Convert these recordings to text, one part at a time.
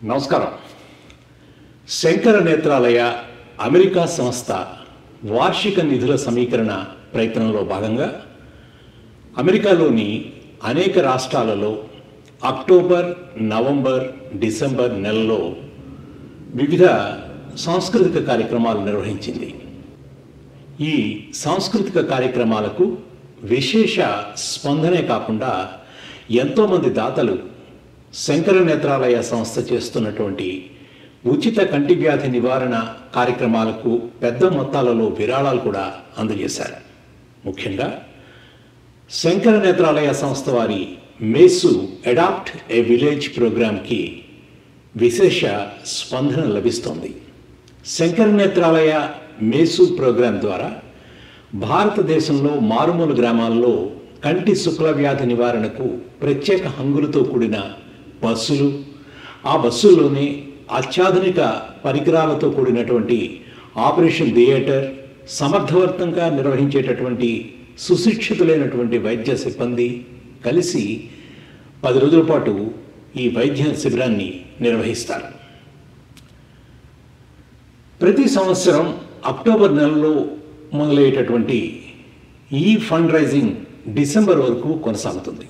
నమస్కారం. శంకర నేత్రాలయ అమెరికా సంస్థ వార్షిక నిధుల సమీకరణ ప్రయత్నంలో భాగంగా అమెరికాలోని అనేక రాష్ట్రాలలో అక్టోబర్, నవంబర్, డిసెంబర్ నెలలో వివిధ సాంస్కృతిక కార్యక్రమాలు నిర్వహించింది. ఈ సాంస్కృతిక కార్యక్రమాలకు విశేష స్పందనే కాకుండా ఎంతోమంది దాతలు శంకర నేత్రాలయ సంస్థ చేస్తున్నటువంటి ఉచిత కంటి వ్యాధి నివారణ కార్యక్రమాలకు పెద్ద మొత్తాలలో విరాళాలు కూడా అందజేశారు. ముఖ్యంగా శంకర నేత్రాలయ సంస్థ వారి మేసు అడాప్ట్ ఏ విలేజ్ ప్రోగ్రాంకి విశేష స్పందన లభిస్తోంది. శంకర నేత్రాలయ మేసు ప్రోగ్రాం ద్వారా భారతదేశంలో మారుమూల గ్రామాల్లో కంటి శుక్ల వ్యాధి నివారణకు ప్రత్యేక హంగులతో కూడిన బస్సులు, ఆ బస్సుల్లోనే అత్యాధునిక పరికరాలతో కూడినటువంటి ఆపరేషన్ థియేటర్, సమర్థవంతంగా నిర్వహించేటటువంటి సుశిక్షితులైనటువంటి వైద్య సిబ్బంది కలిసి 10 రోజుల పాటు ఈ వైద్య శిబిరాన్ని నిర్వహిస్తారు. ప్రతి సంవత్సరం అక్టోబర్ నెలలో మొదలయ్యేటటువంటి ఈ ఫండ్ రైజింగ్ డిసెంబర్ వరకు కొనసాగుతుంది.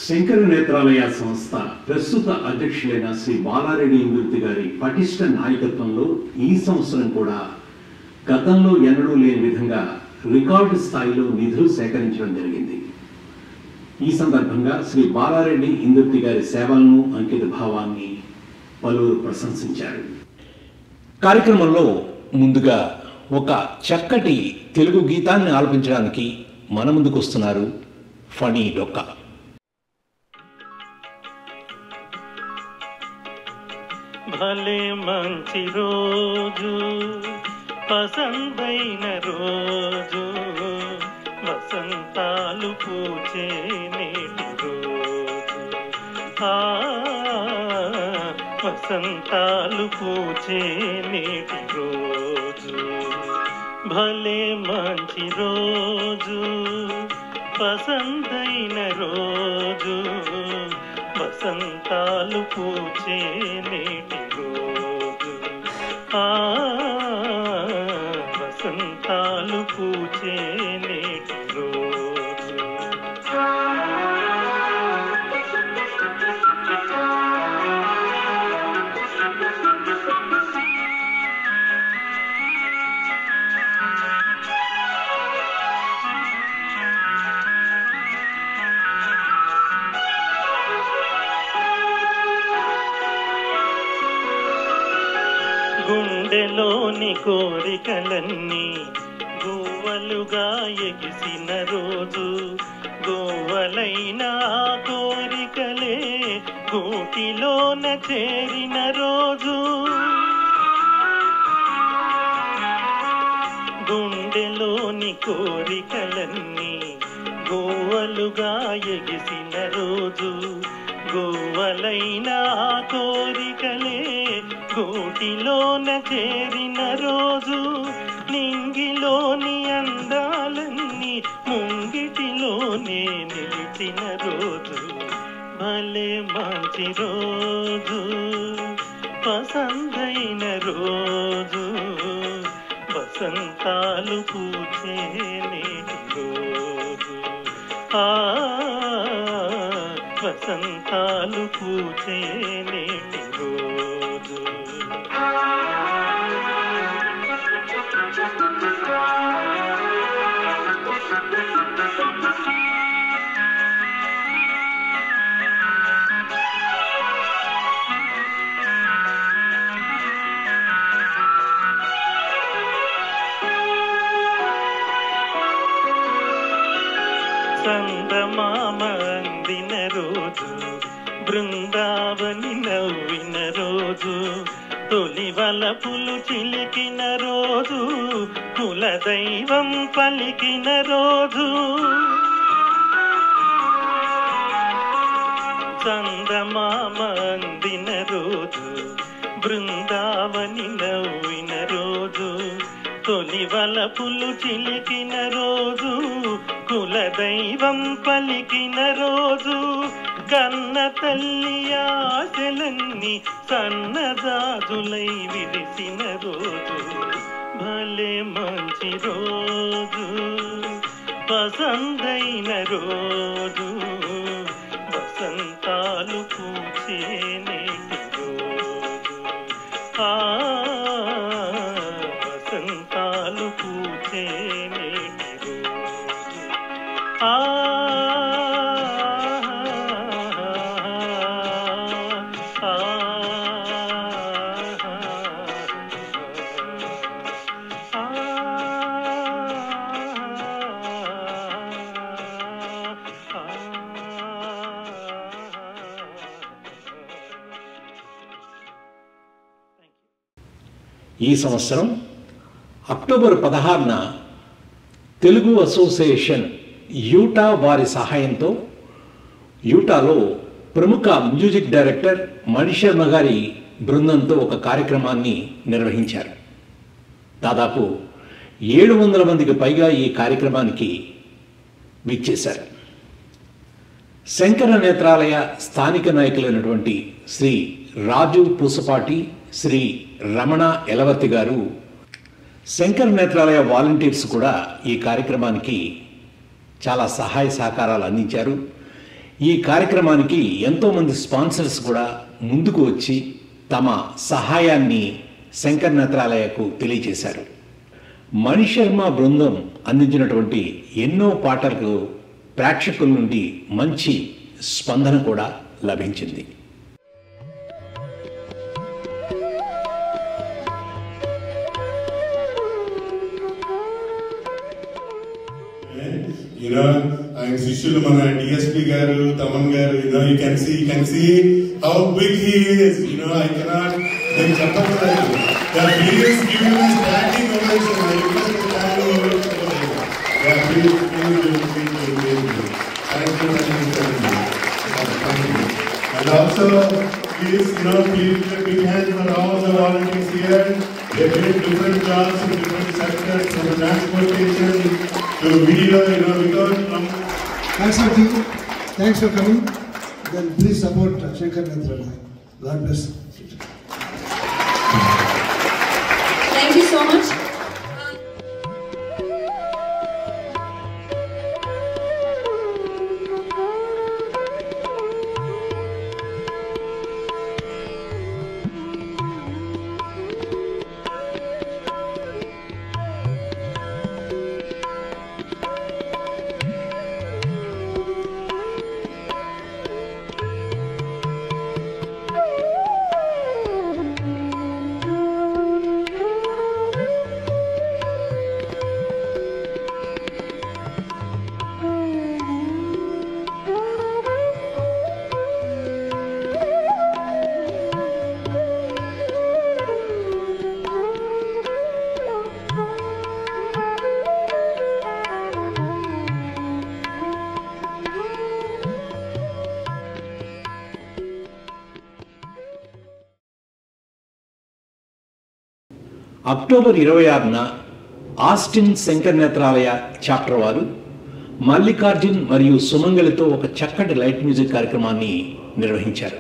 శంకర నేత్రాలయ సంస్థ ప్రస్తుత అధ్యక్షులైన శ్రీ బాలారెడ్డి ఇందుర్తి గారి పటిష్ట నాయకత్వంలో ఈ సంవత్సరం కూడా గతంలో ఎన్నడూ లేని విధంగా రికార్డు స్థాయిలో నిధులు సేకరించడం జరిగింది. ఈ సందర్భంగా శ్రీ బాలారెడ్డి ఇందుర్తి గారి సేవలను, అంకిత భావాన్ని పలువురు ప్రశంసించారు. కార్యక్రమంలో ముందుగా ఒక చక్కటి తెలుగు గీతాన్ని ఆలపించడానికి మన ముందుకు వస్తున్నారు ఫణి డొక్క. భలే మంచి రోజు, పసందైన రోజు, వసంతాలు పూచే నేటి రోజు, వసంతాలు పూచే నేటి రోజు. భలే మంచి రోజు, పసందైన రోజు, వసంతాలు పూచే నేటి రోజు, వసంతాలు పూచే నేటి రోజు. గుండెలోని కోరికలన్నీ గువ్వలుగా ఎగిసిన రోజు, గువ్వలైన కోరికలే గూటిలోన చేరిన రోజు. గుండెలోని కోరికలన్నీ గువ్వలుగా ఎగిసిన రోజు, గువ్వలైన కోరికలే గూటిలోన చేరిన రోజు. నింగిలోని అందాలన్నీ ముంగిటిలోనే నిలిచిన రోజు. భలే మంచి రోజు, పసందైన రోజు, వసంతాలు పూచే నేటి రోజు, వసంతాలు పూచే నేటి రోజు. చందమామ అందిన రోజు, బృందావని నవ్విన రోజు, తొలి వలపులు చిలికిన రోజు, కులదైవం పలికిన రోజు. చందమామ అందిన రోజు, బృందావని నవ్విన రోజు, తొలి వలపులు చిలికిన రోజు, కులదైవం పలికిన రోజు. కన్న తల్లి ఆశలన్నీ అన్ని సన్నజాజులై విరిసిన రోజు భలే మంచి రోజు వసంతైన రోజు వసంతాలు పూచే నేటి రోజు వసంతాలు పూచే నేటి రోజు ఈ సంవత్సరం అక్టోబర్ 16న తెలుగు అసోసియేషన్ యూటా వారి సహాయంతో యూటాలో ప్రముఖ మ్యూజిక్ డైరెక్టర్ మణిశర్మ గారి బృందంతో ఒక కార్యక్రమాన్ని నిర్వహించారు. దాదాపు 700 మందికి పైగా ఈ కార్యక్రమానికి విచ్చేశారు. శంకర నేత్రాలయ స్థానిక నాయకులైనటువంటి శ్రీ రాజు పూసపాటి, శ్రీ రమణ ఎలవర్తి గారు, శంకర నేత్రాలయ వాలంటీర్స్ కూడా ఈ కార్యక్రమానికి చాలా సహాయ సహకారాలు అందించారు. ఈ కార్యక్రమానికి ఎంతోమంది స్పాన్సర్స్ కూడా ముందుకు వచ్చి తమ సహాయాన్ని శంకర నేత్రాలయకు తెలియజేశారు. మణిశర్మ బృందం అందించినటువంటి ఎన్నో పాటలకు ప్రేక్షకుల నుండి మంచి స్పందన కూడా లభించింది. I'm Srishulu Mana, DSP Garu, Taman Garu, you can see how big he is, I cannot please give him a standing ovation. I request a standing ovation for him. Please thank you. And also, please give a big hand for all the volunteers here. They did different jobs in different sectors, from transportation to video, without Thanks for you. Thanks for coming. Then please support Shankar Nethralaya. God bless. Thank you so much. October 26న Austin Shankara Nethralaya chapter వారు మల్లికార్జున్ మరియు సుమంగళితో ఒక చక్కటి light music కార్యక్రమాన్ని నిర్వహించారు.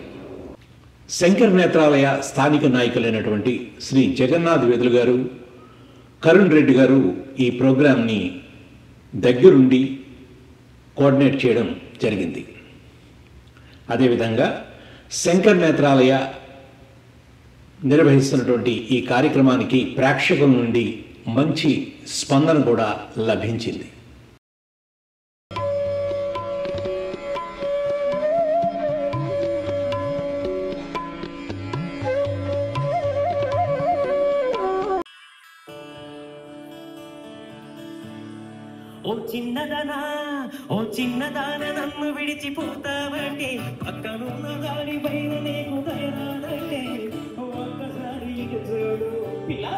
శంకర నేత్రాలయ స్థానిక నాయకులైనటువంటి శ్రీ జగన్నాథ్ వేదులు గారు, కరుణ్ రెడ్డి గారు ఈ ప్రోగ్రాంని దగ్గరుండి కోఆర్డినేట్ చేయడం జరిగింది. అదేవిధంగా శంకర నేత్రాలయ నిర్వహిస్తున్నటువంటి ఈ కార్యక్రమానికి ప్రేక్షకుల నుండి మంచి స్పందన కూడా లభించింది. ఓ చిన్నదాన నన్ను విడిచిపోతావంటే పక్కనున్న దాడి పైన నీకు దయరాదంటే ఒక్కసారి ఇటు చూడు పిల్లా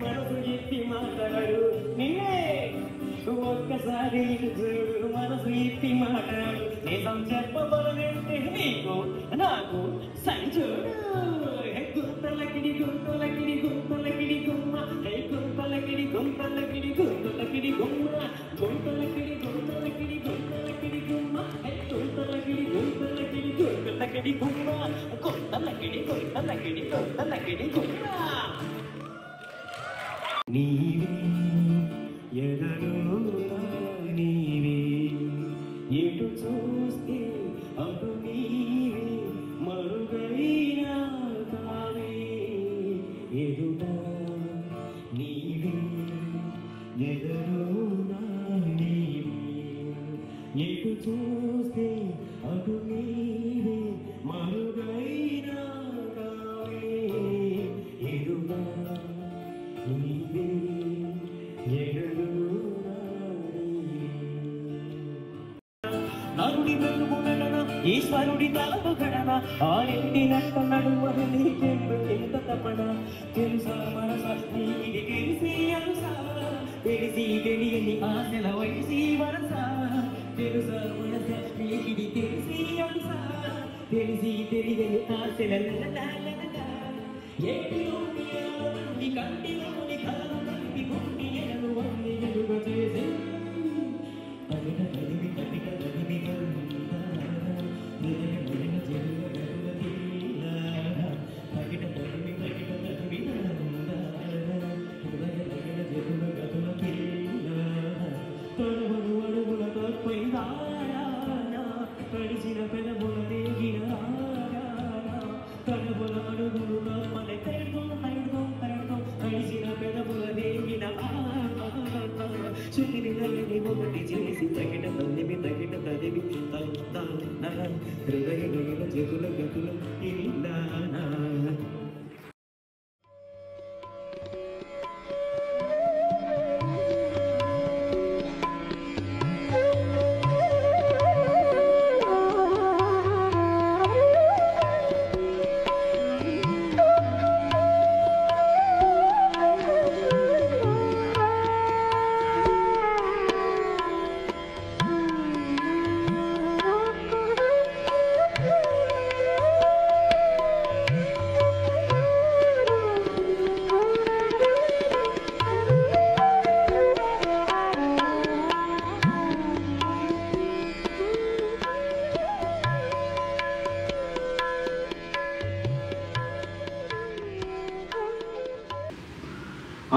మనసు ఇప్పి మాట్లాడు నిన్నే ఒక్కసారి ఇటు చూడు మనసు ఇప్పి మాట్లాడు నిజం చెప్పబోనంటే నీకు నాకు సంచోడు గుంతలకిడి గుంతలకిడి గుంతలకిడి గుమ్మ గుంతలకిడి గుంతలకిడి గుంతలకిడి గుమ్మ గుంతలకిడి గుంతలకిడి గుంతలకిడి గుమ్మ గుంతలకిడి గుంతలకిడి గుంతలకిడి గుమ్మ కొత్త తగిడి కొత్త తగిడి కొత్త తగిడి గుమ్మ నీవే ఎదలో నీవే ఎటు చూస్తే అటు నీవే మరుగైనా కావే ఎదుట నీవే ఎదలో నీవే ఎటు చూస్తే అటు నీవే మరుగైనా కావే ఎదుట నీవే ఎదలో నరుడి బ్రతుకు నడన ఈశ్వరుడి తలపు గడన ఆరింటి నట్ట నడుమని నీకెందు ఎంత తపన తెలుసా మనస నీది తెలిసి అనుసా తెలిసి తెలియని ఆశల వయసి వరస తెలుసా మనస నీది తెలిసి అనుసా తెలిసి తెలియని ఆశల ఏటిలోని నీ కంటిలోని కలను కంటి గుండి ఎనలు వండి ఎలుగ చేసి తడిసిన పెదముల దేగిన తడబుల అడుగులు మన తడిసిన పెదముల దేగిన సుఖిని నల్లిని ఒకటి చేసి తగిన తదివి హృదయ గగిన జగుల గతుల ఇల్లానా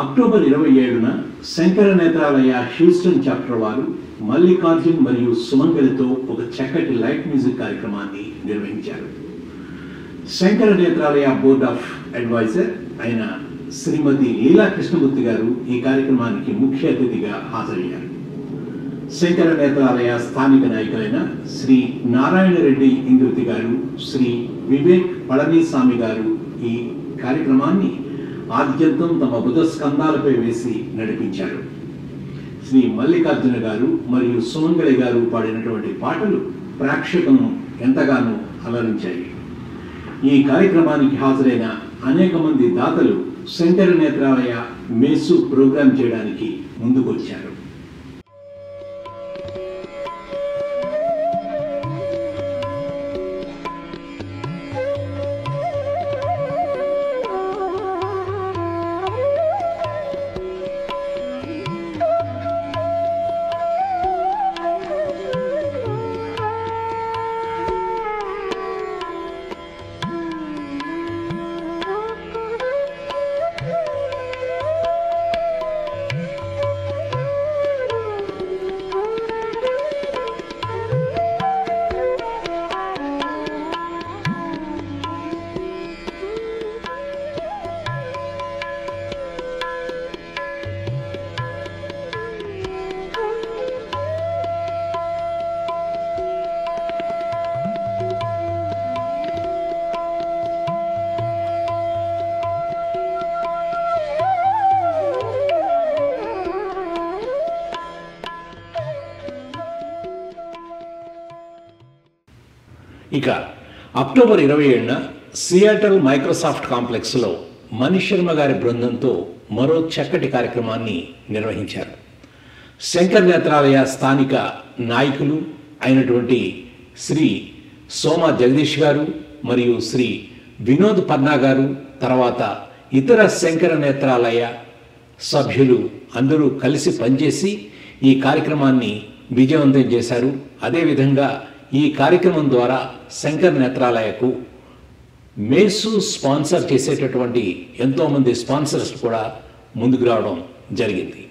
October 27న Shankara Netralaya Houston chapter వారు మల్లికార్జున్ మరియు సుమంగలితో ఒక చక్కటి లైట్ మ్యూజిక్ కార్యక్రమాన్ని నిర్వహించారు. Shankara Nethralaya board of advisor అయిన శ్రీమతి లీలా కృష్ణమూర్తి గారు ఈ కార్యక్రమానికి ముఖ్య అతిథిగా హాజరయ్యారు. శంకర నేత్రాలయ స్థానిక నాయకులైన శ్రీ నారాయణ రెడ్డి ఇంద్రుతి గారు, శ్రీ వివేక్ పళనిస్వామి గారు ఈ కార్యక్రమాన్ని ఆద్యంతం తమ బుధ స్కంధాలపై వేసి నడిపించారు. శ్రీ మల్లికార్జున గారు మరియు సుమంగళి గారు పాడినటువంటి పాటలు ప్రేక్షకులను ఎంతగానో అలరించాయి. ఈ కార్యక్రమానికి హాజరైన అనేక మంది దాతలు శంకర నేత్రాలయ మేసు ప్రోగ్రాం చేయడానికి ముందుకొచ్చారు. ఇక అక్టోబర్ 27న సియాటల్ మైక్రోసాఫ్ట్ కాంప్లెక్స్లో మనీష్ శర్మ గారి బృందంతో మరో చక్కటి కార్యక్రమాన్ని నిర్వహించారు. శంకర్ నేత్రాలయ స్థానిక నాయకులు అయినటువంటి శ్రీ సోమ జగదీష్ గారు మరియు శ్రీ వినోద్ పర్నా గారు, తర్వాత ఇతర శంకర నేత్రాలయ సభ్యులు అందరూ కలిసి పనిచేసి ఈ కార్యక్రమాన్ని విజయవంతం చేశారు. అదేవిధంగా ఈ కార్యక్రమం ద్వారా శంకర్ నేత్రాలయకు మేసు స్పాన్సర్ చేసేటటువంటి ఎంతోమంది స్పాన్సర్స్ కూడా ముందుకు రావడం జరిగింది.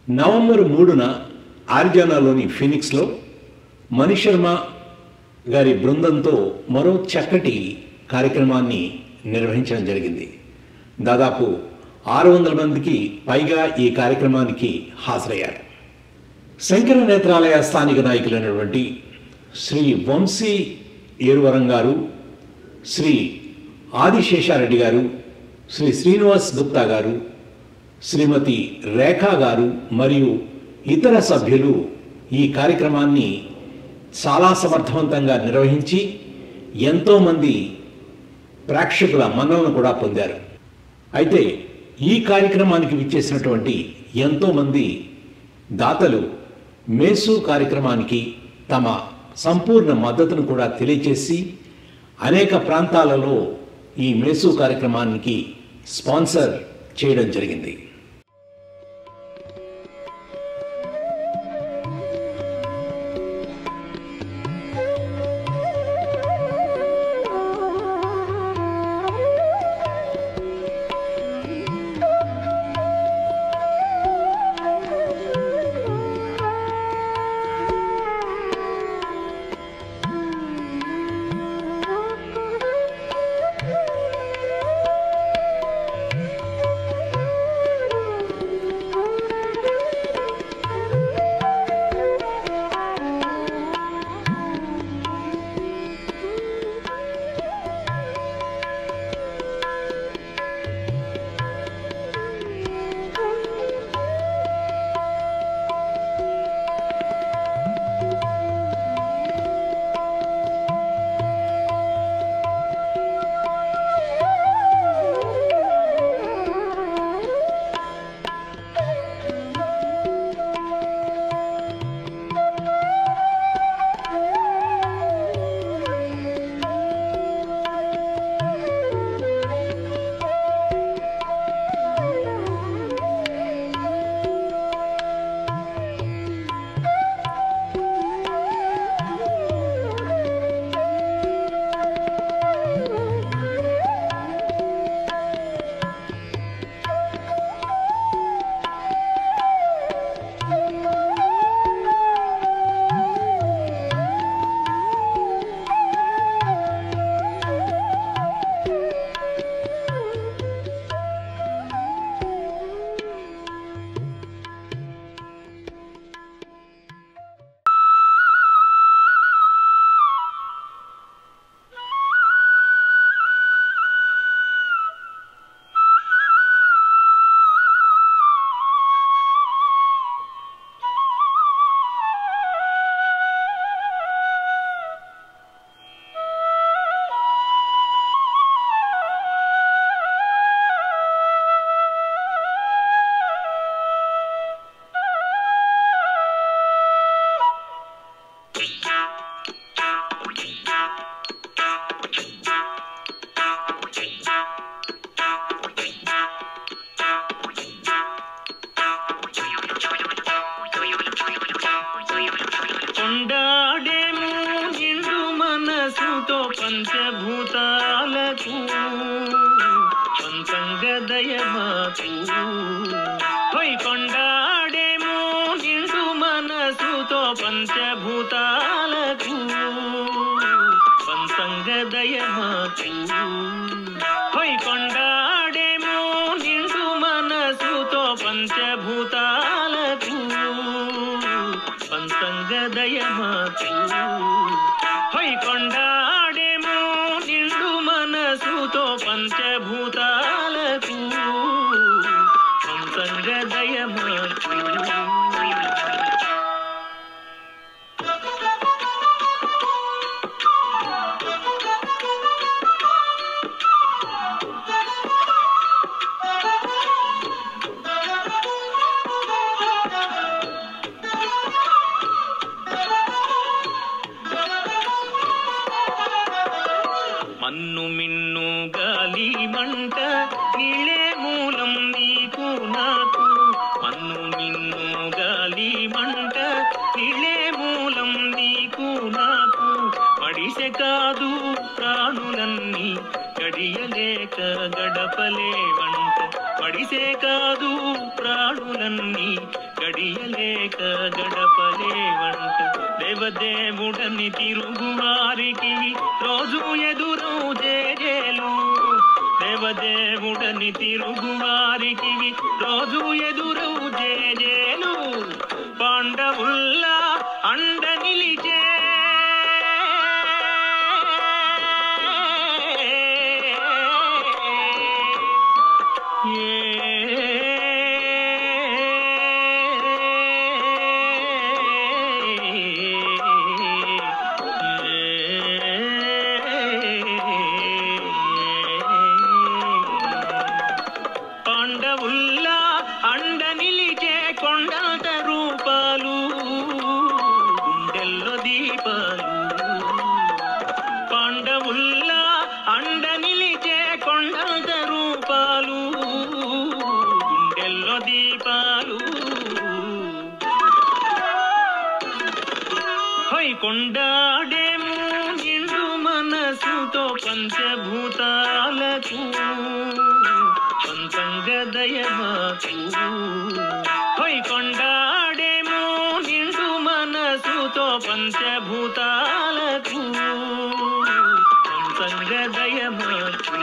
నవంబర్ 3న ఆరిజోనాలోని ఫినిక్స్లో మణి శర్మ గారి బృందంతో మరో చక్కటి కార్యక్రమాన్ని నిర్వహించడం జరిగింది. దాదాపు 600 మందికి పైగా ఈ కార్యక్రమానికి హాజరయ్యారు. శంకర నేత్రాలయ స్థానిక నాయకులైనటువంటి శ్రీ వంశీ ఏరువరం గారు, శ్రీ ఆదిశేషారెడ్డి గారు, శ్రీ శ్రీనివాస్ గుప్తా గారు, శ్రీమతి రేఖా గారు మరియు ఇతర సభ్యులు ఈ కార్యక్రమాన్ని చాలా సమర్థవంతంగా నిర్వహించి ఎంతోమంది ప్రేక్షకుల మన్ననను కూడా పొందారు. అయితే ఈ కార్యక్రమానికి విచ్చేసినటువంటి ఎంతోమంది దాతలు మేసు కార్యక్రమానికి తమ సంపూర్ణ మద్దతును కూడా తెలియజేసి అనేక ప్రాంతాలలో ఈ మేసు కార్యక్రమానికి స్పాన్సర్ చేయడం జరిగింది. పంచభూతాలకు పంచంగదయమాకు హై కొండాడేమో నిండు మనసుతో పంచభూతాలకు పంచంగదయమాకు హై కొండాడేమో నిండు మనసుతో పంచభూతాలకు పంచంగదయమాకు హై కొండాడేమో నిండు మనసుతో పంచభూతాలకు పంచంగదయమాకు మన్ను మిన్ను గాలి మంట నీళ్ళే మూలం నీకు నాకు మన్ను మిన్ను గాలి మంట నీళ్ళే మూలం నీకు నాకు పడిసె కాదు ప్రాణులన్నీ గడియలేక గడపలే వంట పడిసే కాదు ప్రాణులన్నీ గడియలేక గడపలే వంట దేవదేవుడని తిరుగువారికి రోజు ఎదురు జేజేలు దేవదేవుడని తిరుగువారికి రోజు ఎదురు జేజేలు పాండవుల్లా అండ నిలిచే పాండవుల్లా అండ నిలిచే కొండంత రూపాలు గుండెల్లో దీపాలు పాండవుల్లా అండ నిలిచే కొండంత రూపాలు గుండెల్లో దీపాలు హై కొండాడేమో నిండు మనసుతో పంచభూతాలకు పంచంగదయమాకు హై కొండాడేమో నిండు మనసుతో పంచభూతాలకు పంచంగదయమాకు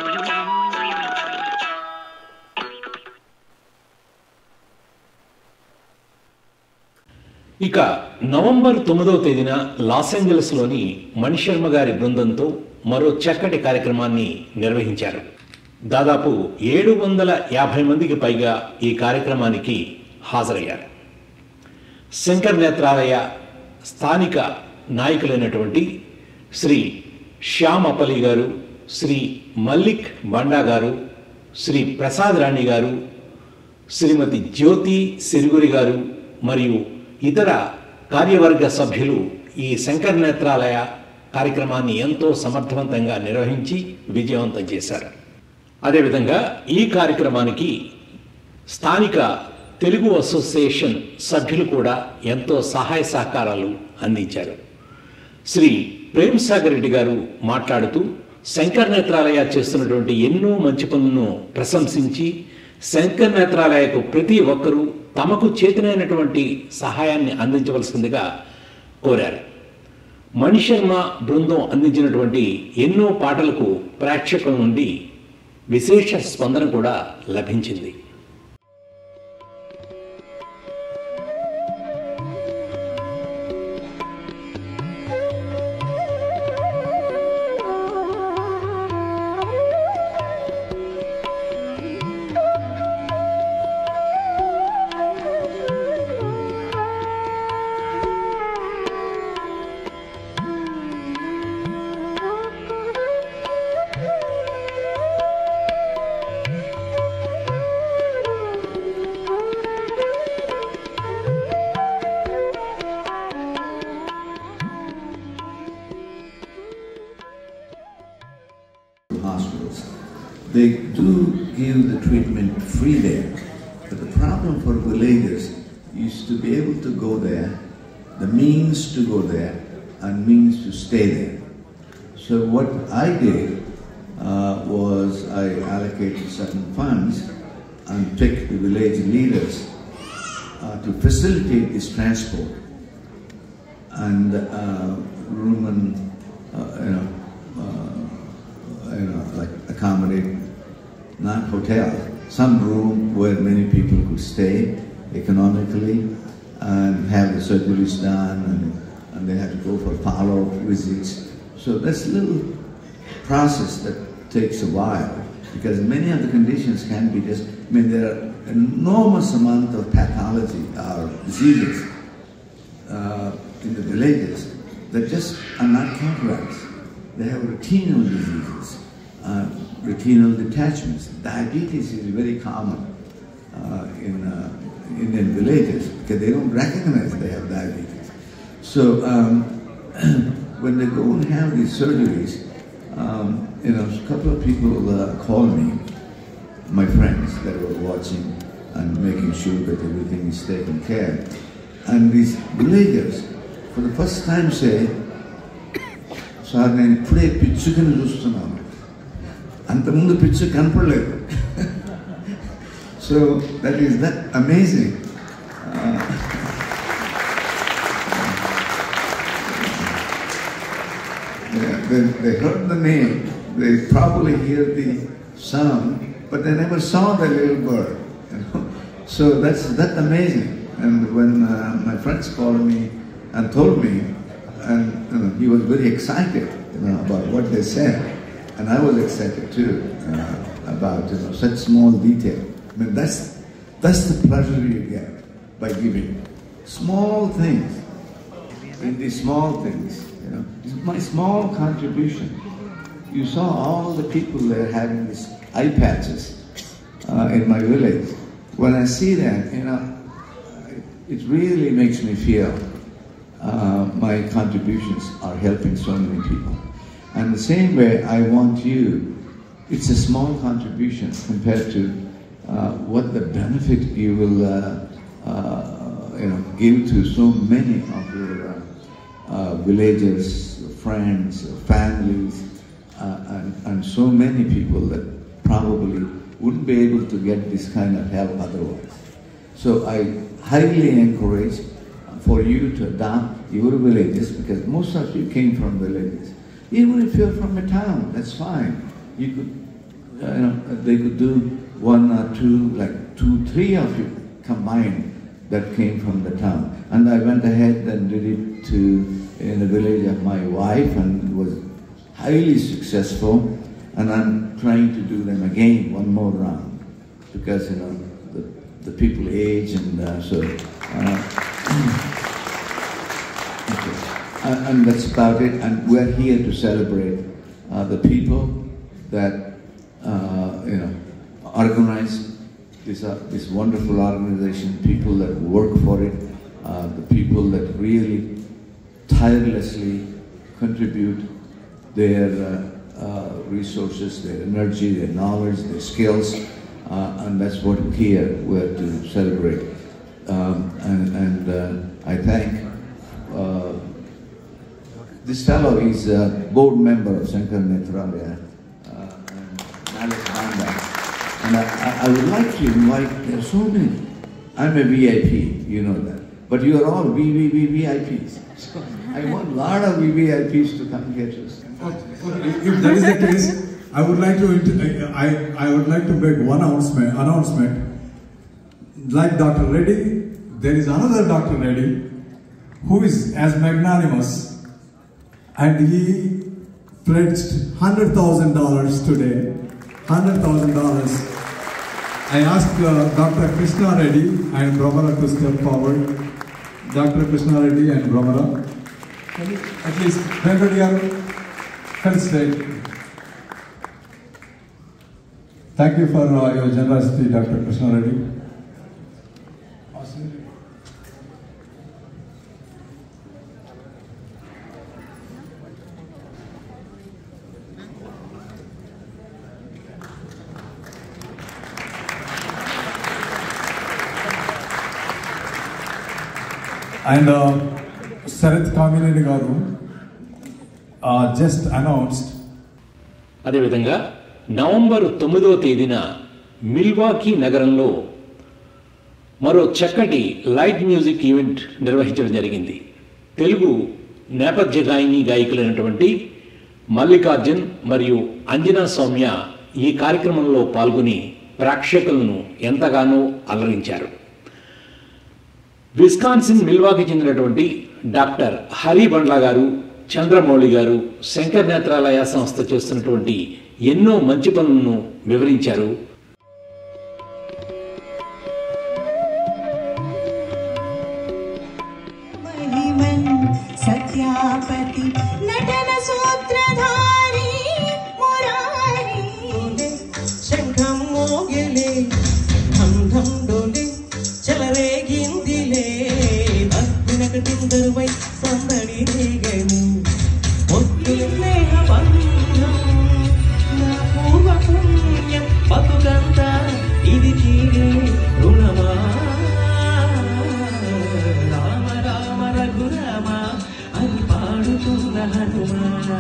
ఇక నవంబర్ 9వ తేదీన లాస్ ఏంజలస్లోని మణిశర్మ గారి బృందంతో మరో చక్కటి కార్యక్రమాన్ని నిర్వహించారు. దాదాపు 750 మందికి పైగా ఈ కార్యక్రమానికి హాజరయ్యారు. శంకర్ నేత్రాలయ స్థానిక నాయకులైనటువంటి శ్రీ శ్యామ్ అపలి గారు, శ్రీ మల్లిక్ బండా గారు, శ్రీ ప్రసాద్ రాణి గారు, శ్రీమతి జ్యోతి సిరుగురి గారు మరియు ఇతర కార్యవర్గ సభ్యులు ఈ శంకర్ నేత్రాలయ కార్యక్రమాన్ని ఎంతో సమర్థవంతంగా నిర్వహించి విజయవంతం చేశారు. అదేవిధంగా ఈ కార్యక్రమానికి స్థానిక తెలుగు అసోసియేషన్ సభ్యులు కూడా ఎంతో సహాయ సహకారాలు అందించారు. శ్రీ ప్రేమ్ సాగర్ రెడ్డి గారు మాట్లాడుతూ శంకర్ నేత్రాలయ చేస్తున్నటువంటి ఎన్నో మంచి పనులను ప్రశంసించి శంకర్ నేత్రాలయకు ప్రతి ఒక్కరూ తమకు చేతనైనటువంటి సహాయాన్ని అందించవలసిందిగా కోరారు. మణిశర్మ బృందం అందించినటువంటి ఎన్నో పాటలకు ప్రేక్షకుల నుండి విశేష స్పందన కూడా లభించింది. They do give the treatment free there, but the problem for villagers is to be able to go there, the means to go there and means to stay there. So what I did was I allocated certain funds and picked the village leaders to facilitate this transport and room and like accommodate, not hotel, some room where many people could stay economically and have the surgeries done, and they had to go for follow-up visits. So that's a little process that takes a while, because many of the conditions can be just, there are enormous amount of pathology or diseases in the villages that just are not cataracts. They have retinal diseases, retinal detachments. Diabetes is very common in Indian villages because they don't recognize they have diabetes. So when they go and have these surgeries, a couple of people call me, my friends that were watching and making sure that everything is taken care. And these villagers, for the first time, say, "Sir, nenu ipude pichukani chustunnanu. Antamundu pichu kanapaledu." So that is that amazing. They heard the name, they probably hear the sound, but they never saw the little bird. So that's amazing. And when my friends called me and told me, and he was very excited about what they said, and I was excited too about such small detail. That's the pleasure you get by giving small things. In these small things, my small contribution. You saw all the people there having these eye patches in my village. When I see that, it really makes me feel my contributions are helping so many people. And the same way, I want you, it's a small contribution compared to what the benefit you will give to so many of your villagers, friends, families, and so many people that probably wouldn't be able to get this kind of help otherwise. So I highly encourage for you to adopt your villages, because most of you came from villages. Even if you're from a town, that's fine. You could, they could do 1 or 2, like 2, 3 of you combined that came from the town. And I went ahead and did it in the village of my wife, and it was highly successful. And I'm trying to do them again, one more round, because the people age, and so. Okay. And that's about it. And we're here to celebrate the people that organize this wonderful organization, people that work for it, the people that really tirelessly contribute their resources, their energy, their knowledge, their skills, and that's what we're to celebrate. And I thank this fellow. Is a board member of Shankara Nethralaya and Malik Banda. And I would like to invite, there are so many. I'm a VIP, you know that. But you are all VVVIPs. So I want a lot of VVIPs to come here to us. If that is the case, I would like to make one announcement. Like Dr. Reddy, there is another Dr. Reddy who is as magnanimous, and he pledged $100,000 today. $100,000. I asked Dr. Krishna Reddy and Brahmara to step forward. Dr. Krishna Reddy and Brahmara. At least Venkatiyar, can stay. Thank you for your generosity, Dr. Krishna Reddy. Awesome. And Sarath Kamileni garu, just announced. అదేవిధంగా November 9వ తేదీన Milwaukee నగరంలో మరో చక్కటి light music event నిర్వహించడం జరిగింది. తెలుగు నేపథ్య గాయకులైనటువంటి మల్లికార్జున్ మరియు అంజనా సౌమ్య ఈ కార్యక్రమంలో పాల్గొని ప్రేక్షకులను ఎంతగానో అలరించారు. విస్కాన్సిన్ మిల్వాకీ చెందినటువంటి డాక్టర్ హరి బండ్లా గారు, చంద్రమౌళి గారు శంకర్ నేత్రాలయ సంస్థ చేస్తున్నటువంటి ఎన్నో మంచి పనులను వివరించారు. సత్యాపతి నటన సూత్రధారి మురారి శంఖం మోగిలే ఢం ఢం డోలే చెలరేగిందిలే భక్తినకటిందరువై సందడి రేగని ఒత్తులి స్నేహ బంధం నా పూర్వ పుణ్యం బతుకంత ఇది తీరే రుణమా రామ రామ రఘురామ అని పాడుతున్న హనుమా.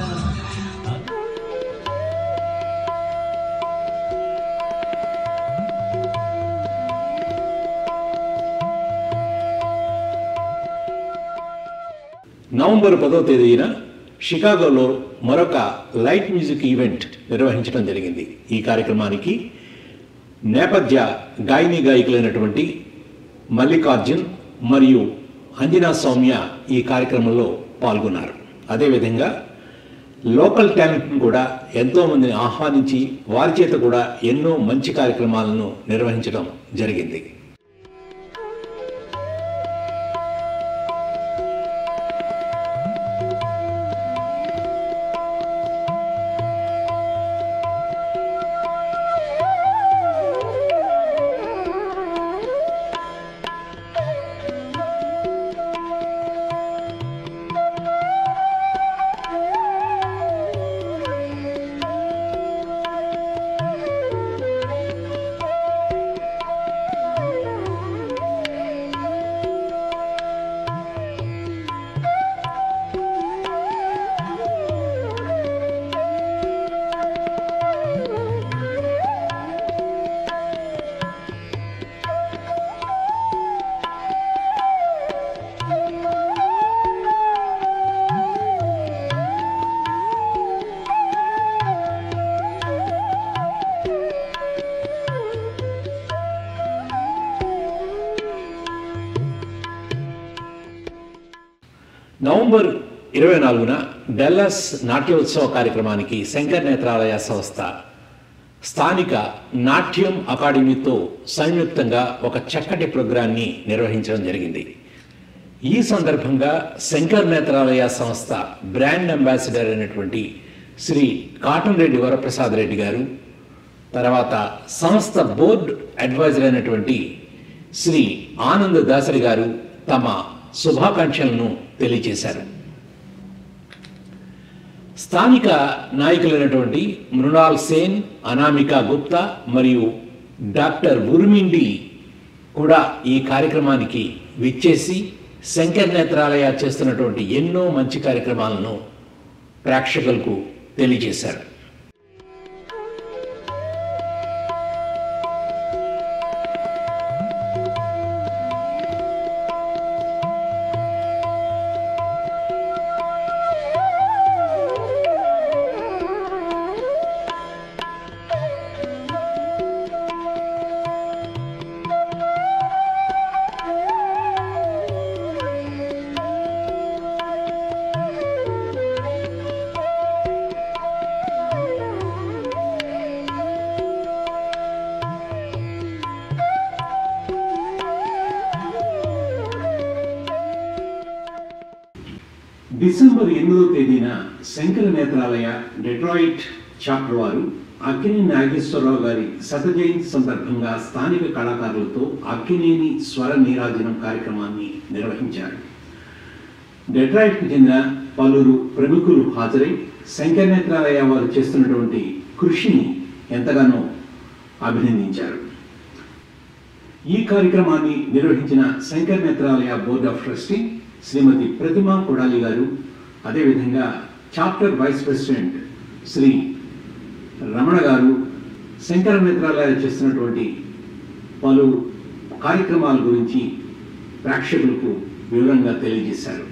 నవంబర్ 10వ తేదీన షికాగోలో మరొక లైట్ మ్యూజిక్ ఈవెంట్ నిర్వహించడం జరిగింది. ఈ కార్యక్రమానికి నేపథ్య గాయకులైనటువంటి మల్లికార్జున్ మరియు అంజనా సౌమ్య ఈ కార్యక్రమంలో పాల్గొన్నారు. అదేవిధంగా లోకల్ టాలెంట్ను కూడా ఎంతోమందిని ఆహ్వానించి వారి చేత కూడా ఎన్నో మంచి కార్యక్రమాలను నిర్వహించడం జరిగింది. నవంబర్ 24న డల్లాస్ నాట్యోత్సవ కార్యక్రమానికి శంకర్ నేత్రాలయ సంస్థ స్థానిక నాట్యం అకాడమీతో సంయుక్తంగా ఒక చక్కటి ప్రోగ్రాన్ని నిర్వహించడం జరిగింది. ఈ సందర్భంగా శంకర్ నేత్రాలయ సంస్థ బ్రాండ్ అంబాసిడర్ అయినటువంటి శ్రీ కాటన్ రెడ్డి వరప్రసాద్ రెడ్డి గారు, తర్వాత సంస్థ బోర్డు అడ్వైజర్ అయినటువంటి శ్రీ ఆనంద్ దాసరి గారు తమ శుభాకాంక్షలను తెలియజేశారు. స్థానిక నాయకులైనటువంటి మృణాల్ సేన్, అనామికా గుప్తా మరియు డాక్టర్ ఉర్మిండి కూడా ఈ కార్యక్రమానికి విచ్చేసి శంకర్ నేత్రాలయ చేస్తున్నటువంటి ఎన్నో మంచి కార్యక్రమాలను ప్రేక్షకులకు తెలియజేశారు. డిసెంబర్ 8వ తేదీన శంకర నేత్రాలయ డెట్రాయిట్ చాప్టర్ వారు అక్కినేని నాగేశ్వరరావు గారి శత జయంతి సందర్భంగా స్థానిక కళాకారులతో అక్కినేని స్వర నీరాజనం కార్యక్రమాన్ని నిర్వహించారు. డెట్రాయిట్కు చెందిన పలువురు ప్రముఖులు హాజరై శంకర నేత్రాలయ వారు చేస్తున్నటువంటి కృషిని ఎంతగానో అభినందించారు. ఈ కార్యక్రమాన్ని నిర్వహించిన Sankara Nethralaya board of trustee Shrimati Prathima Kodali garu, అదేవిధంగా chapter vice president Sri Ramana garu Sankara Netralaya చేస్తున్నటువంటి పలు కార్యక్రమాల గురించి ప్రేక్షకులకు వివరంగా తెలియజేశారు.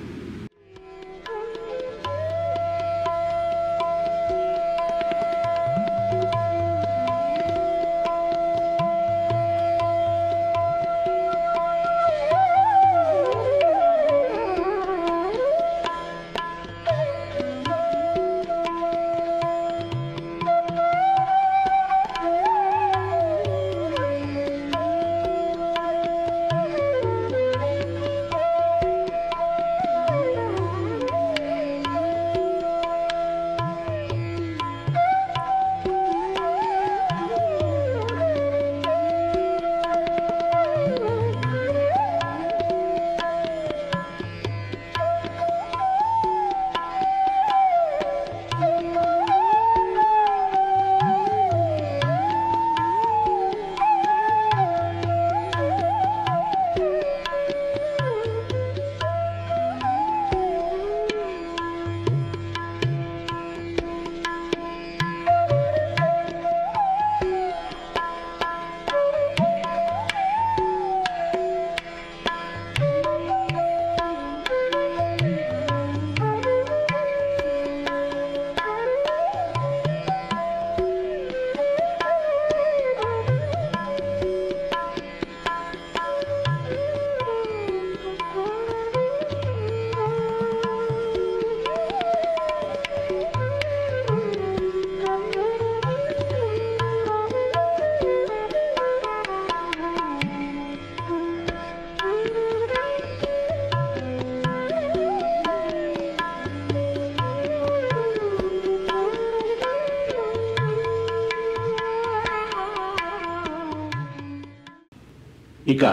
ఇక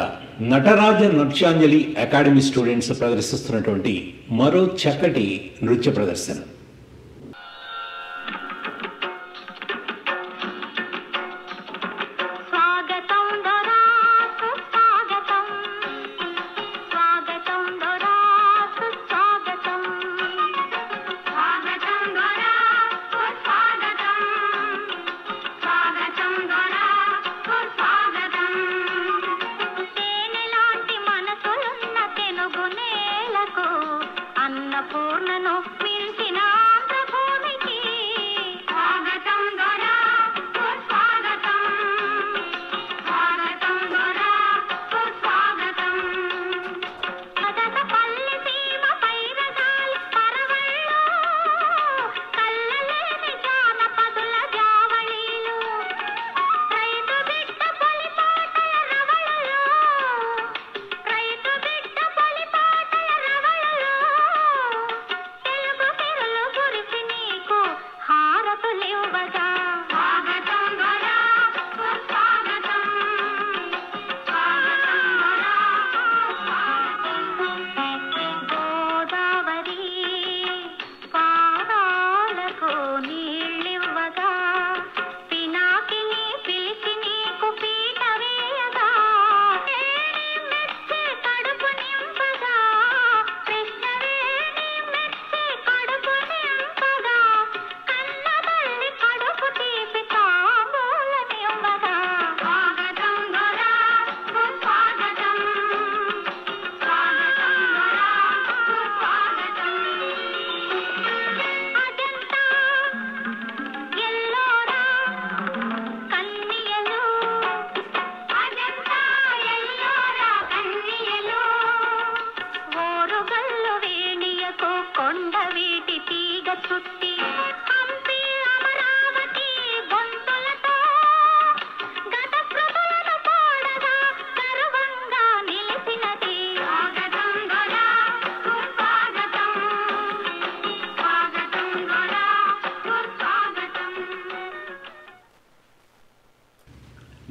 నటరాజ నృత్యాంజలి అకాడమీ స్టూడెంట్స్ ప్రదర్శిస్తున్నటువంటి మరో చక్కటి నృత్య ప్రదర్శన.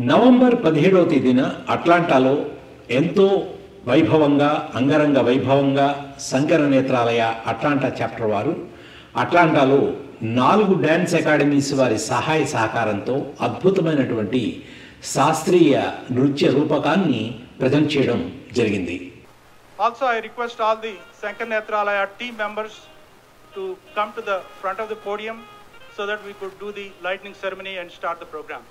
నవంబర్ 17వ తేదీన అట్లాంటాలో ఎంతో వైభవంగా అంగరంగ వైభవంగా శంకర నేత్రాలయ అట్లాంటా చాప్టర్ వారు అట్లాంటాలో 4 డ్యాన్స్ అకాడమీస్ వారి సహాయ సహకారంతో అద్భుతమైనటువంటి శాస్త్రీయ నృత్య రూపకాన్ని ప్రజెంట్ చేయడం జరిగింది. Also I request all the Shankar Netralaya team members to come to the front of the podium so that we could do the lightning ceremony and start the program.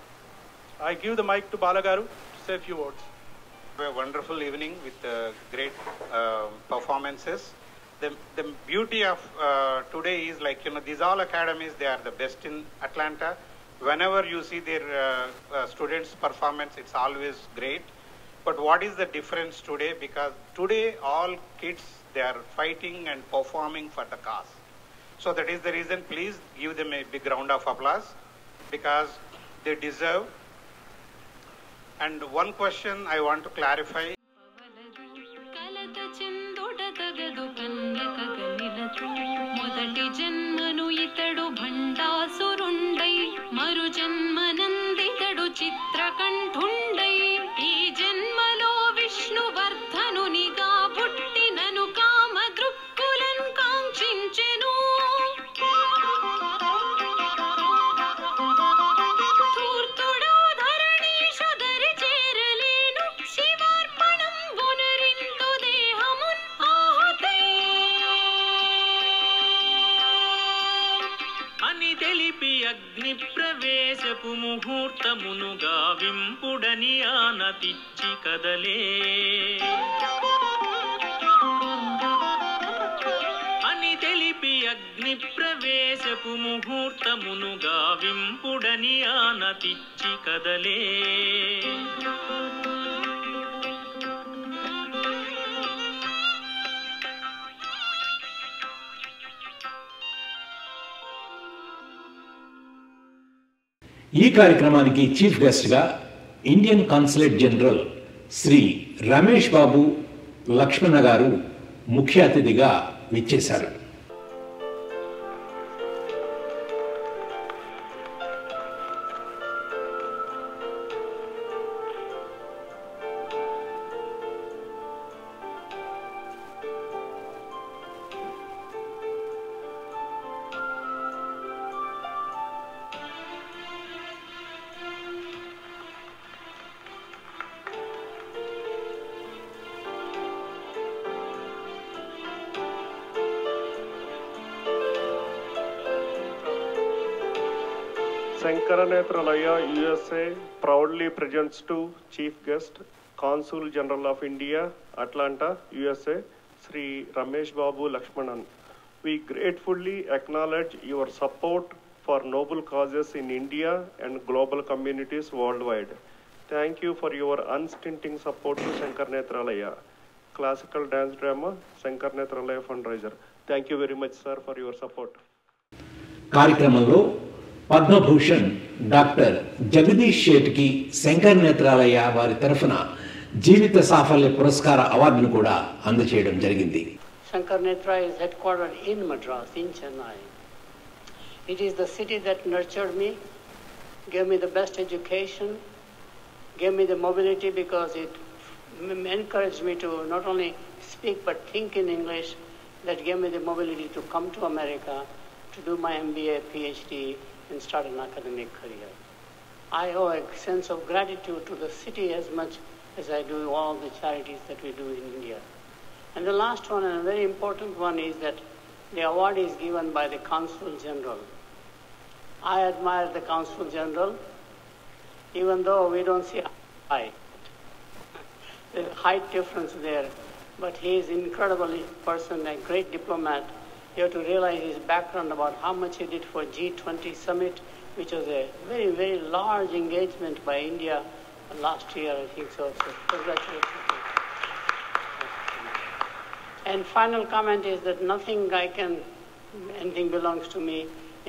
I give the mic to Balagaru to say a few words. A wonderful evening with great performances. The beauty of today is, like, these all academies, they are the best in Atlanta. Whenever you see their students' performance, it's always great. But what is the difference today? Because today all kids, they are fighting and performing for the cause. So that is the reason. Please give them a big round of applause because they deserve. And one question I want to clarify. మొదటి జన్మను ఇతడు భండాసురుండై మరు జన్మనందితడు చిత్రకంఠుండై ఈ జన్మలో విష్ణువర్ధనునిగా పుట్టినను కామ దృక్కులను కాంక్షించెను ధూర్తుడో ధరణీషు దరి చేరలేను శివార్పణం బునరింతు దేహమున్ ఆహుతై అని తెలిపి అగ్ని ప్రవేశపు ముహూర్తమును గావింపుడని ఆనతిచ్చి కదలే అని తెలిపి అగ్ని ప్రవేశపు ముహూర్తమును గావింపుడని ఆనతిచ్చి కదలే ఈ కార్యక్రమానికి చీఫ్ గెస్ట్గా Indian consulate general Shri Ramesh Babu Lakshmana గారు ముఖ్య అతిథిగా విచ్చేశారు. Shankaranetralaya USA proudly presents to Chief Guest, Consul General of India, Atlanta, USA, Sri Ramesh Babu Lakshmanan. We gratefully acknowledge your support for noble causes in India and global communities worldwide. Thank you for your unstinting support to Shankaranetralaya. Classical dance drama, Shankaranetralaya fundraiser. Thank you very much, sir, for your support. కార్యక్రమంలో Padma Bhushan doctor Jagadish షేట్కి Shankar Netralaya వారి తరఫున జీవిత సాఫల్య పురస్కార అవార్డును కూడా అందజేయడం జరిగింది. Shankar Netra is headquartered in Madras, in Chennai. It is the city that nurtured me, gave me the best education, gave me the mobility because it encouraged me to not only speak but think in English, that gave me the mobility to come to America, to do my MBA, PhD, and start an academic career. I owe a sense of gratitude to the city as much as I do all the charities that we do in India. And the last one, and a very important one, is that the award is given by the Consul General. I admire the Consul General, even though we don't see height. There's a height difference there, but he is an incredible person, a great diplomat. You have to realize his background about how much he did for G20 summit, which was a very, very large engagement by India last year, I think so. So congratulations. And final comment is that anything belongs to me,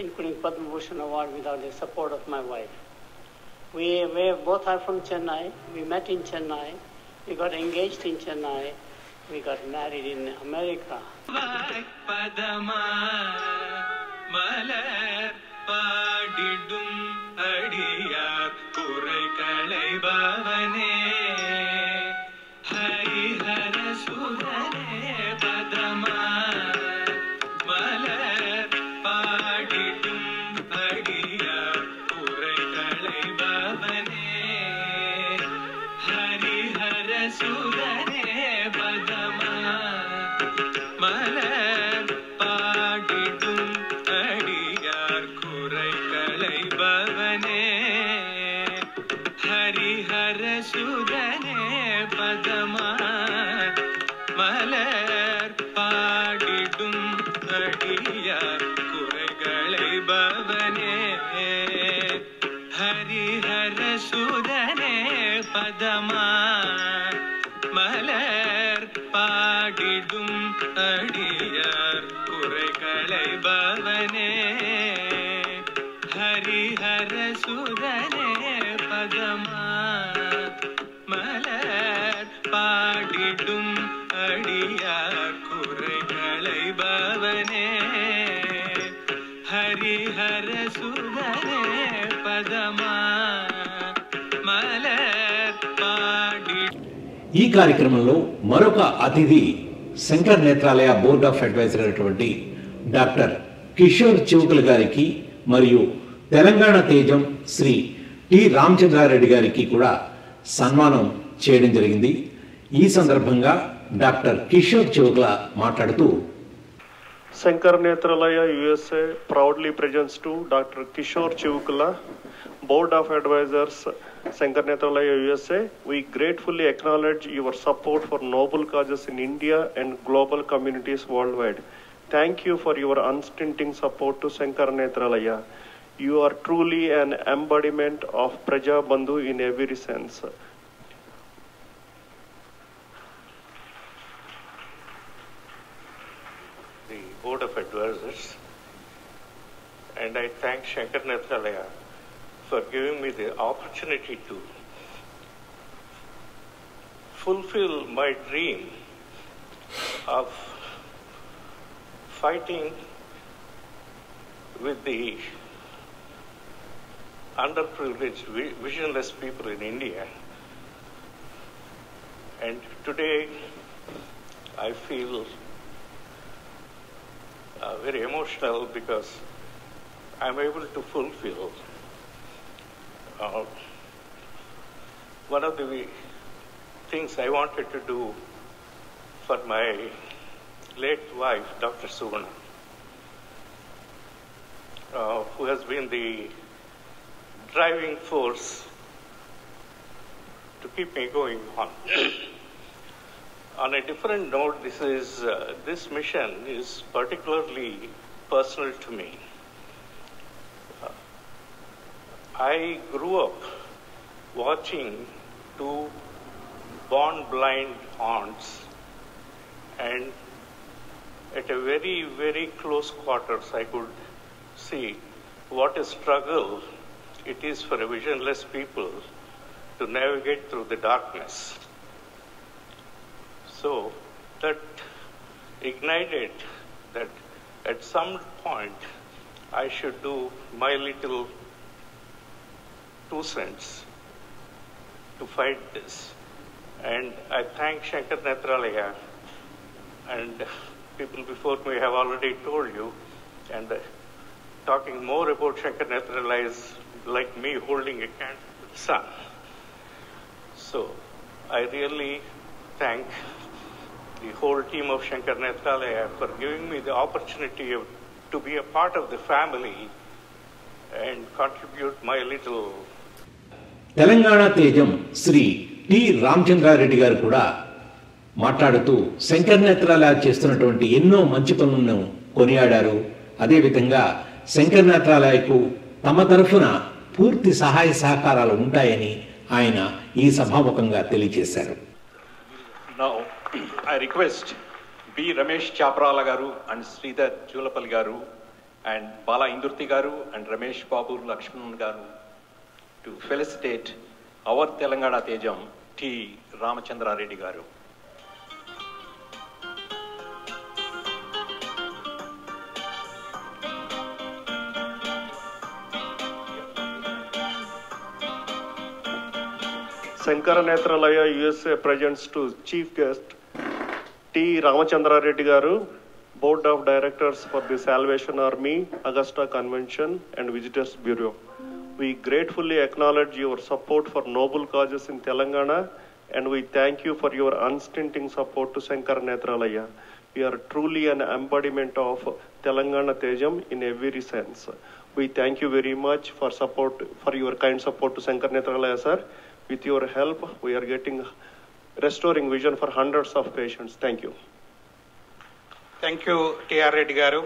including Padma Bhushan Award, without the support of my wife. We both are from Chennai. We met in Chennai. We got engaged in Chennai. We got married in America. பதமா மலர் பாடிடும் அடியார் குறை களைபவனே ஹரிஹர சுதனே பதமா மலர் பாடிடும் அடியார் குறை களைபவனே ஹரிஹர சுதனே பதமா மலர் பாடிடும் பதமா மலர் பாடிடும் அடியார் குறைகளை பவனே ஹரிஹர சுதனே பதமா மலர் பாடிடும் அடியார் குறைகளை பவனே ஹரிஹர சுதனே பதமா மலர் பாடிடும் அடியார் குறைகளை பவனே ஹரிஹர சுதனே பதமா மலர் பாடி ఈ కార్యక్రమంలో మరొక అతిథి Shankar Netralaya board of advisor అయినటువంటి డాక్టర్ కిషోర్ చివుకుల గారికి మరియు తెలంగాణ తేజం శ్రీ టి రామచంద్రారెడ్డి గారికి కూడా సన్మానం చేయడం జరిగింది. ఈ సందర్భంగా డాక్టర్ కిషోర్ చివుకుల మాట్లాడుతూ Shankar Netralaya USA proudly presents to Dr. Kishore Chivukula, Board of Advisors, Shankar Netralaya USA. We gratefully acknowledge your support for noble causes in India and global communities worldwide. Thank you for your unstinting support to Shankar Netralaya. You are truly an embodiment of Praja Bandhu in every sense. The Board of Advisors, and I thank Shankar Netralaya for giving me the opportunity to fulfill my dream of fighting with the underprivileged, visionless people in India. And today I feel very emotional because I'm able to fulfill one of the things I wanted to do for my late wife, Dr. Suvana, who has been the driving force to keep me going on. On a different note, this mission is particularly personal to me. I grew up watching two born blind aunts, and at a very, very close quarters, I could see what a struggle it is for a visionless people to navigate through the darkness. So that ignited that at some point I should do my little 2 cents to fight this. And I thank Shankar Netralaya, and people before me have already told you, and talking more about Shankar Netralaya is like me holding a candle to the sun. So I really thank the whole team of Shankar Netralaya for giving me the opportunity to be a part of the family and contribute my little. Telangana తేజం Shri T Ramachandra Reddy గారు కూడా మాట్లాడుతూ శంకర్ నేత్రాలయ చేస్తున్నటువంటి ఎన్నో మంచి పనులను కొనియాడారు. అదేవిధంగా శంకర్ నేత్రాలయకు తమ తరఫున పూర్తి సహాయ సహకారాలు ఉంటాయని ఆయన ఈ సభాముఖంగా తెలియజేశారు. Now I request B. Ramesh Chaprala garu and Sridhar Julapalli garu and Bala Indurti garu and Ramesh Babu Lakshman garu to felicitate our Telangana Tejam T. Ramachandra Reddy garu. Shankar Netralaya USA presents to Chief Guest T. Ramachandra Reddy garu, Board of Directors for the Salvation Army, Augusta Convention and Visitors Bureau. We gratefully acknowledge your support for noble causes in Telangana, and we thank you for your unstinting support to Shankar Netralaya. We are truly an embodiment of Telangana Tejam in every sense. We thank you very much for your kind support to Shankar Netralaya, sir. With your help, we are getting restoring vision for hundreds of patients. Thank you. Thank you, T.R. Reddy garu.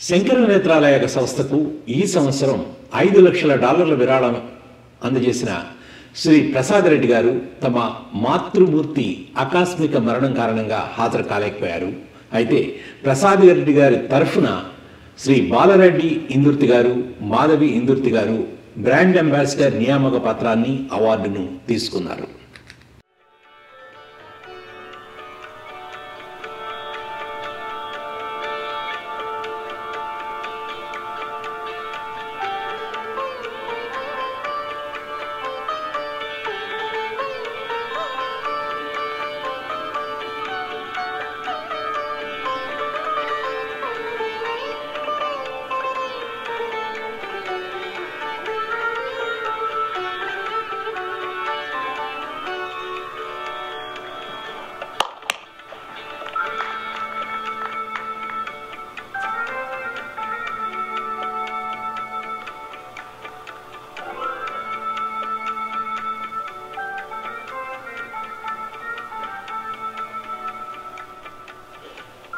Shankara Netralaya సంస్థకు ఈ సంవత్సరం $5 లక్షల విరాళం అందజేసిన శ్రీ ప్రసాద్ రెడ్డి గారు తమ మాతృమూర్తి ఆకస్మిక మరణం కారణంగా హాజరు కాలేకపోయారు. అయితే ప్రసాద్ రెడ్డి గారి తరఫున శ్రీ బాలరెడ్డి ఇందుర్తి గారు, మాధవి ఇందుర్తి గారు బ్రాండ్ అంబాసిడర్ నియామక పత్రాన్ని, అవార్డును తీసుకున్నారు.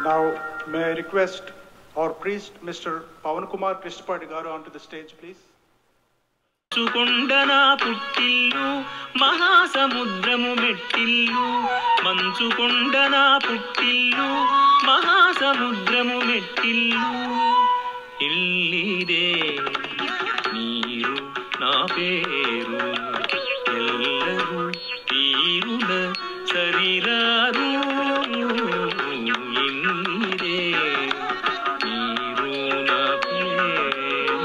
Now, may I request our priest, Mr. Pavan Kumar Krishnapati garu, onto the stage, please. మంచుకొండనా పుట్టిల్లు మహాసముద్రము మెట్టిల్లు, మంచుకొండనా పుట్టిల్లు మహాసముద్రము మెట్టిల్లు, ఇల్లిదే నీరు నా పేరు ఎల్లరూ తీరున శరీరారు, ఇల్లిదే నీరు నా పేరు.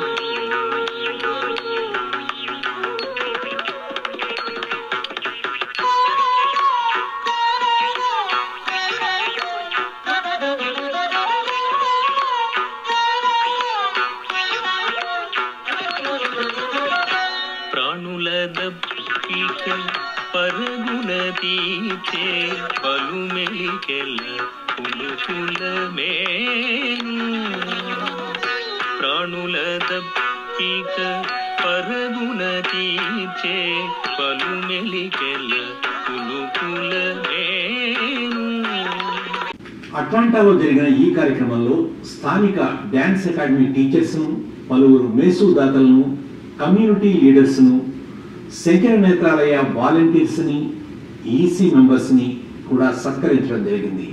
ప్రాణుల దప్పిక పరుగున తీర్చే పలుమెలికెల పులుపుల మేను, ప్రాణుల దప్పిక పరుగున తీర్చే పలుమెలికెల పులుపుల మేను. అట్లాంటాలో జరిగిన ఈ కార్యక్రమంలో స్థానిక డ్యాన్స్ అకాడమీ టీచర్స్ను, పలువురు మేసుదాతలను, కమ్యూనిటీ లీడర్స్ను, శంకర నేత్రాలయ వాలంటీర్స్ని, ఈసీ మెంబర్స్ని కూడా సత్కరించడం జరిగింది.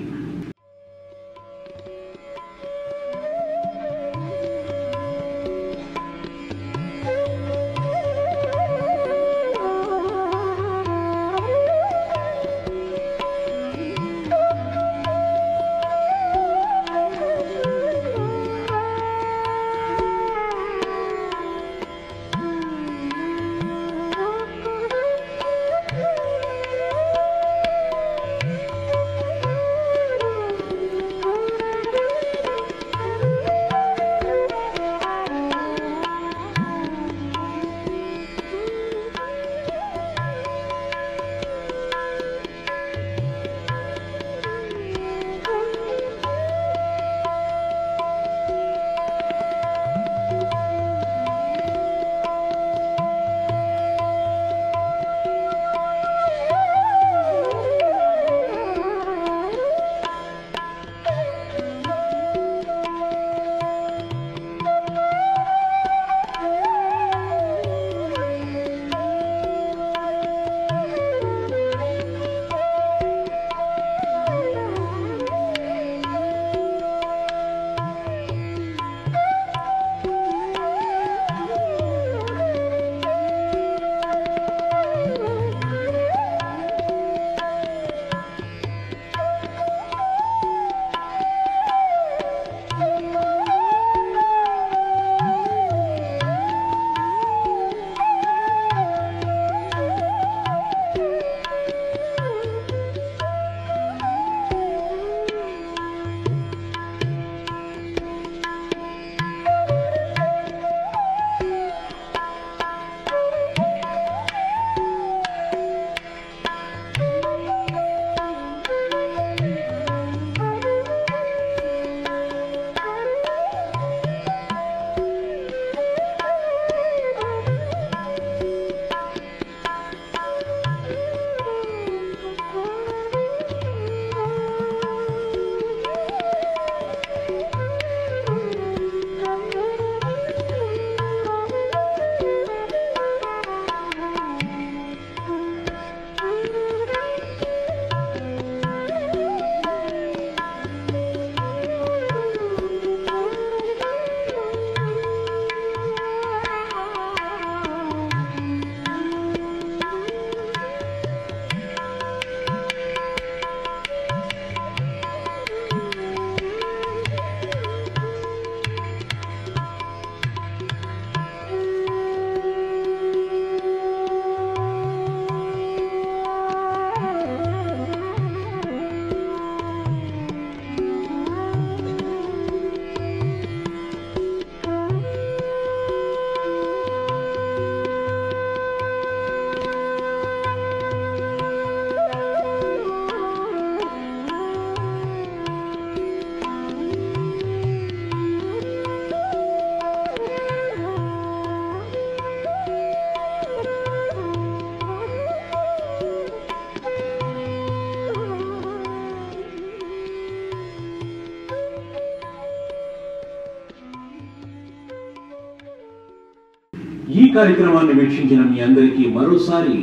ఈ కార్యక్రమాన్ని వీక్షించిన మీ అందరికీ మరోసారి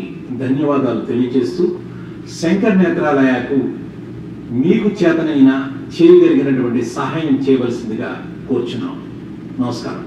ధన్యవాదాలు తెలియజేస్తూ శంకర్ నేత్రాలయకు మీకు చేతనైన చేయగలిగినటువంటి సహాయం చేయవలసిందిగా కోరుచున్నాం. నమస్కారం.